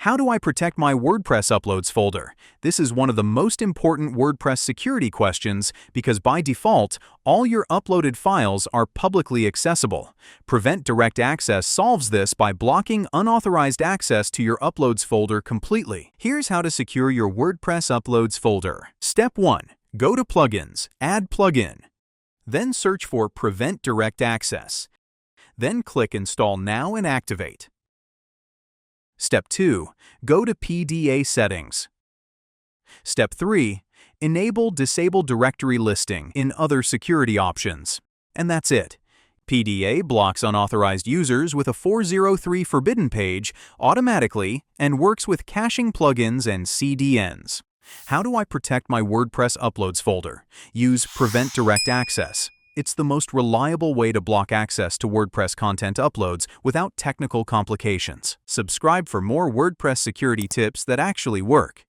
How do I protect my WordPress uploads folder? This is one of the most important WordPress security questions because by default, all your uploaded files are publicly accessible. Prevent Direct Access solves this by blocking unauthorized access to your uploads folder completely. Here's how to secure your WordPress uploads folder. Step 1. Go to Plugins, Add Plugin. Then search for Prevent Direct Access. Then click Install Now and activate. Step 2. Go to PDA Settings. Step 3. Enable Disable Directory Listing in Other Security Options. And that's it. PDA blocks unauthorized users with a 403 forbidden page automatically and works with caching plugins and CDNs. How do I protect my WordPress uploads folder? Use Prevent Direct Access. It's the most reliable way to block access to WordPress content uploads without technical complications. Subscribe for more WordPress security tips that actually work.